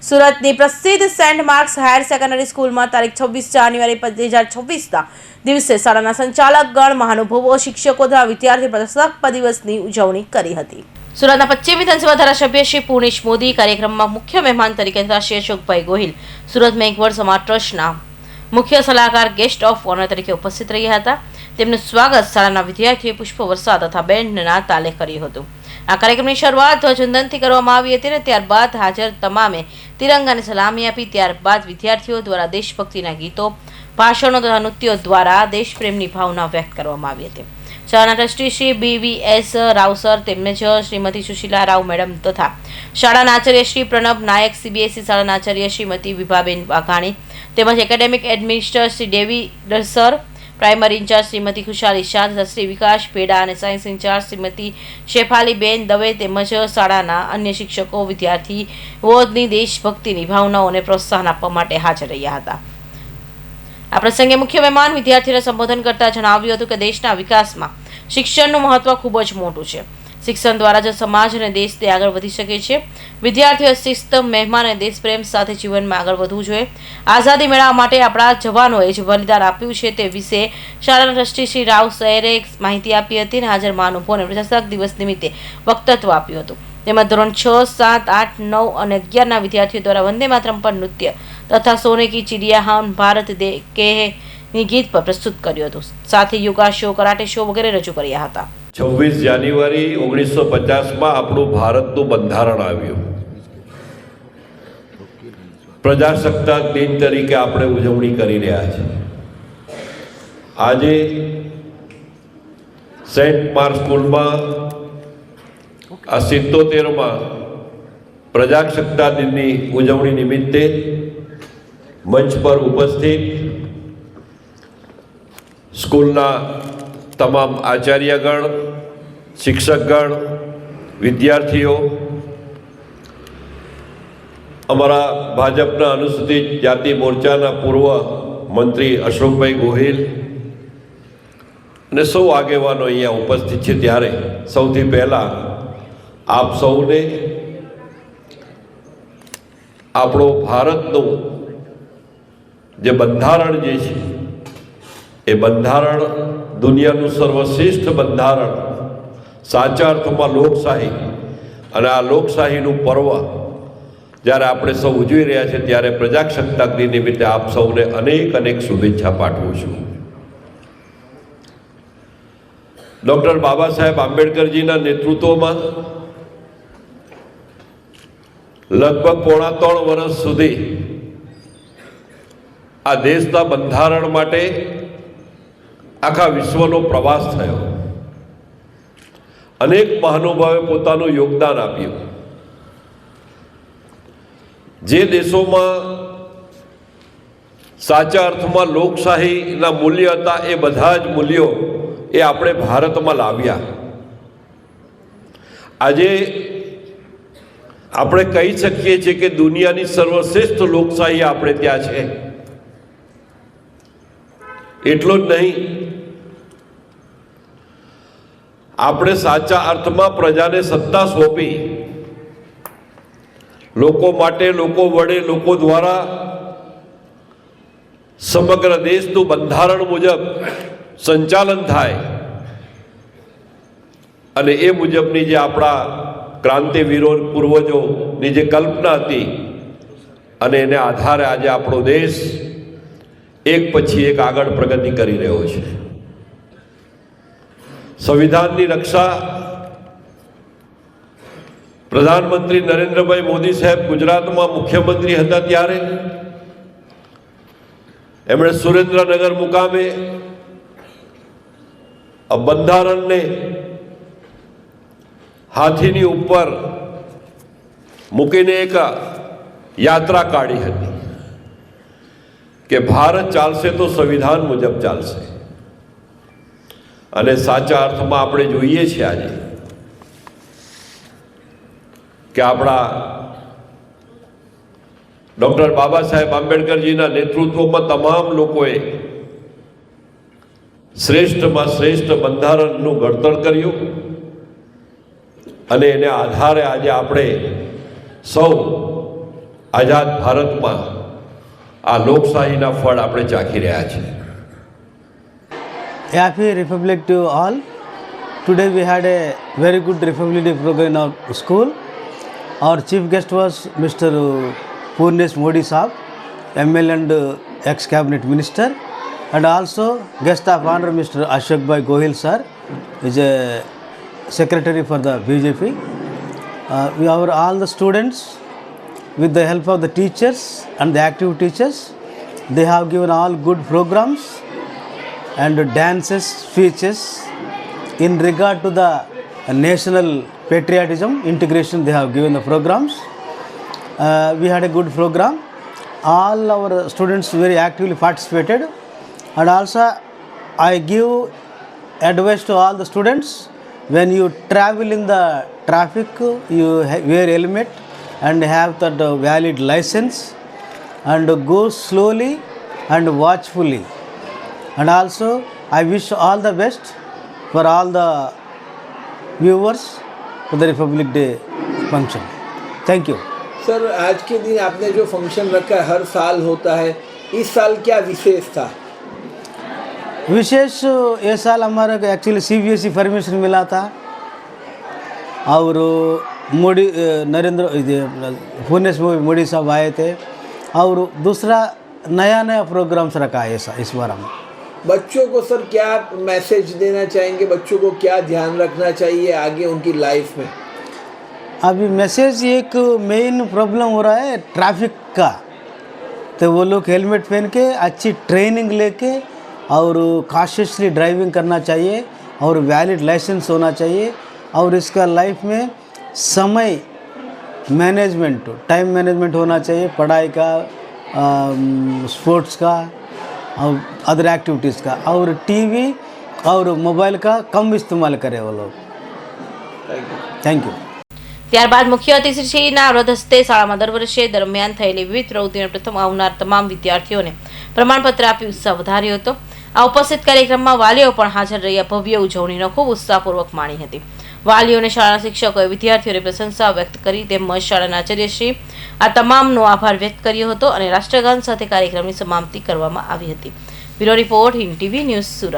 સુરતની પ્રસિદ્ધ Saint marks higher secondary સ્કૂલમાં તારીખ 26 જાન્યુઆરી 2024ના દિવસે શાળાના સંચાલકગણ, મહાનુભાવો, શિક્ષકો દ્વારા વિદ્યાર્થી પ્રજાસત્તાક દિવસની ઉજવણી કરી હતી. સુરતના પશ્ચિમ વિધાનસભા ધારાસભ્ય શ્રી પૂર્ણેશ મોદી કાર્યક્રમમાં મુખ્ય મહેમાન તરીકે તથા શ્રી અશોકભાઈ ગોહિલ, સુરત મેઘવર્ડ સમાજ ટ્રસ્ટના મુખ્ય સલાહકાર ગેસ્ટ ઓફ ઓનર તરીકે ઉપસ્થિત રહ્યા હતા. તેમનું સ્વાગત શાળાના વિદ્યાર્થીઓએ પુષ્પવર્ષા તથા બેન્ડના તાલે કર્યું હતું. આ કાર્યક્રમની શરૂઆત ધ્વજવંદનથી કરવામાં આવી હતી અને ત્યારબાદ હાજર તમામે તિરંગાને સલામી આપી. ત્યારબાદ વિદ્યાર્થીઓ દ્વારા દેશભક્તિના ગીતો, ભાષણો તથા નૃત્યો દ્વારા દેશપ્રેમની ભાવના વ્યક્ત કરવામાં આવી હતી. શાળાના trustee Shri BVS Rao sir, તેમજ શ્રીમતી સુશીલા રાવ મેડમ તથા શાળાના આચાર્ય શ્રી પ્રણબ નાયક, CBSE શાળાના આચાર્ય શ્રીમતી વિભાબેન વાઘાણી, તેમજ academic administrator Shri Davy sir, primary incharge Shrimati Khushali Shah તથા શ્રી વિકાસ ભેડા અને સાયન્સ ઇન્ચાર્જ શ્રીમતી શેફાલીબેન દવે તેમજ શાળાના અન્ય શિક્ષકો વિદ્યાર્થીઓની દેશભક્તિની ભાવનાઓને પ્રોત્સાહન આપવા માટે હાજર રહ્યા હતા. આ પ્રસંગે મુખ્ય મહેમાન વિદ્યાર્થીઓને સંબોધન કરતા જણાવ્યું હતું કે દેશના વિકાસમાં શિક્ષણનું મહત્વ ખૂબ જ મોટું છે. શિક્ષણ દ્વારા જ સમાજ અને દેશને આગળ વધી શકે છે. વિદ્યાર્થીઓ શિસ્ત, મહેમાન અને દેશપ્રેમ સાથે જીવનમાં આગળ વધવું જોઈએ. આઝાદી મેળવવા માટે આપણા જવાનોએ જે બલિદાન આપ્યું છે તે વિશે શાળાના ટ્રસ્ટી શ્રી રાવ સરે માહિતી આપી હતી અને હાજર મહાનુભાવોને પ્રજાસત્તાક દિવસ નિમિત્તે વક્તવ્ય આપ્યું હતું. તેમાં ધોરણ 6, 7, 8, 9 અને 11ના વિદ્યાર્થીઓ દ્વારા વંદે માતરમ પર નૃત્ય તથા સોને કી ચિડિયા હમ ભારત કે ની ગીત પર પ્રસ્તુત કર્યું હતું. સાથે યોગા શો, કરાટે શો વગેરે રજૂ કર્યા હતા. 26 જાન્યુઆરી 1950માં આપણું ભારતનું બંધારણ આવ્યું. પ્રજાસત્તાક દિન તરીકે આપણે ઉજવણી કરી રહ્યા છીએ. આજે સેન્ટ માર્ક સ્કૂલમાં આ 77માં પ્રજાસત્તાક દિનની ઉજવણી નિમિત્તે મંચ પર ઉપસ્થિત સ્કૂલના તમામ આચાર્યગણ, શિક્ષકગણ, વિદ્યાર્થીઓ, અમારા ભાજપના અનુસૂચિત જાતિ મોરચાના પૂર્વ મંત્રી અશોકભાઈ ગોહિલ અને સૌ આગેવાનો અહીંયા ઉપસ્થિત છે. ત્યારે સૌથી પહેલાં આપ સૌને આપણો ભારતનું જે બંધારણ જે છે એ બંધારણ દુનિયાનું સર્વશ્રેષ્ઠ બંધારણ, સાચા અર્થમાં લોકશાહી, અને આ લોકશાહીનું પર્વ જ્યારે આપણે સૌ ઉજવી રહ્યા છીએ ત્યારે પ્રજાસત્તાક દિન નિમિત્તે આપ સૌને અનેક અનેક શુભેચ્છા પાઠવું છું. ડૉક્ટર બાબા સાહેબ આંબેડકરજીના નેતૃત્વમાં લગભગ 3.25 વર્ષ સુધી આ દેશના બંધારણ માટે આખા વિશ્વનો પ્રવાસ થયો. અનેક મહાનુભાવે પોતાનું યોગદાન આપ્યું. જે દેશોમાં સાચા અર્થમાં લોકશાહીના મૂલ્ય હતા એ બધા જ મૂલ્યો એ આપણે ભારતમાં લાવ્યા. આજે આપણે કહી શકીએ છીએ કે દુનિયાની સર્વશ્રેષ્ઠ લોકશાહી આપણે ત્યાં છે. એટલું જ નહીં, આપણે સાચા અર્થમાં પ્રજાને સત્તા સોંપી, લોકો માટે, લોકો વડે, લોકો દ્વારા સમગ્ર દેશનું બંધારણ મુજબ સંચાલન થાય અને એ મુજબની જે આપણા ક્રાંતિવીરો પૂર્વજોની જે કલ્પના હતી અને એને આધારે આજે આપણો દેશ એક પછી એક આગળ પ્રગતિ કરી રહ્યો છે. સંવિધાનની રક્ષા પ્રધાનમંત્રી નરેન્દ્રભાઈ મોદી સાહેબ ગુજરાતમાં મુખ્યમંત્રી હતા ત્યારે એમણે સુરેન્દ્રનગર મુકામે બંધારણને હાથીની ઉપર મૂકીને એક યાત્રા કાઢી હતી કે ભારત ચાલશે તો સંવિધાન મુજબ ચાલશે. અને સાચા અર્થમાં આપણે જોઈએ છીએ આજે કે આપણા ડૉક્ટર બાબા સાહેબ આંબેડકરજીના નેતૃત્વમાં તમામ લોકોએ શ્રેષ્ઠમાં શ્રેષ્ઠ બંધારણનું ઘડતર કર્યું અને એને આધારે આજે આપણે સૌ આઝાદ ભારતમાં આ લોકશાહીના ફળ આપણે ચાખી રહ્યા છીએ. Happy Republic to all. Today we had a very good Republic Day program in our school. Our chief guest was Mr. Purnesh Modi Saab, ML and ex-cabinet minister, and also guest of honor Mr. Ashok Bhai Gohil sir, is a secretary for the BJP. We are all the students, with the help of the teachers and the active teachers, they have given all good programs and dances, speeches in regard to the national patriotism integration. They have given the programs. We had a good program. All our students very actively participated, and also I give advice to all the students, when you travel in the traffic, you wear helmet and have that valid license, and go slowly and watchfully. And also I wish all the best for all the viewers for the Republic Day function. Thank you. Sir, आज के दिन आपने जो function रखा है, हर साल होता है, इस साल क्या विशेष था? विशेष ये साल हमारा एक्चुअली CBSE परमिशन मिला था, और मोदी नरेंद्र पुर्नेश मोदी साहब आए थे, और दूसरा नया प्रोग्राम्स रखा है इस बार हम. बच्चों को सर क्या मैसेज देना चाहेंगे? बच्चों को क्या ध्यान रखना चाहिए आगे उनकी लाइफ में? अभी मैसेज एक मेन प्रॉब्लम हो रहा है ट्रैफिक का, तो वो लोग हेलमेट पहन के अच्छी ट्रेनिंग लेके और कॉशियसली ड्राइविंग करना चाहिए, और वैलिड लाइसेंस होना चाहिए, और इसका लाइफ में समय मैनेजमेंट, टाइम मैनेजमेंट होना चाहिए, पढ़ाई का, स्पोर्ट्स का और अदर एक्टिविटीज़ का, और टीवी और मोबाइल का कम इस्तेमाल करें वो लोग. Thank you. ત્યારબાદ મુખ્ય અતિથિશ્રીના વ્રત હસ્તે શાળામાં દર વર્ષે દરમિયાન થયેલી વિવિધ પ્રવૃત્તિઓને પ્રથમ આવનાર તમામ વિદ્યાર્થીઓને પ્રમાણપત્ર આપી ઉત્સાહ વધાર્યો હતો. આ ઉપસ્થિત કાર્યક્રમમાં વાલીઓ પણ હાજર રહ્યા ભવ્ય ઉજવણીનો ખૂબ ઉત્સાહપૂર્વક માણી હતી. વાલીઓ અને શાળાના શિક્ષકોએ વિદ્યાર્થીઓને પ્રશંસા વ્યક્ત કરી તેમજ શાળાના આચાર્યશ્રી આ તમામનો આભાર વ્યક્ત કર્યો હતો અને રાષ્ટ્રગાન સાથે કાર્યક્રમની સમાપ્તિ કરવામાં આવી હતી. Bureau report, Hind TV news, Surat.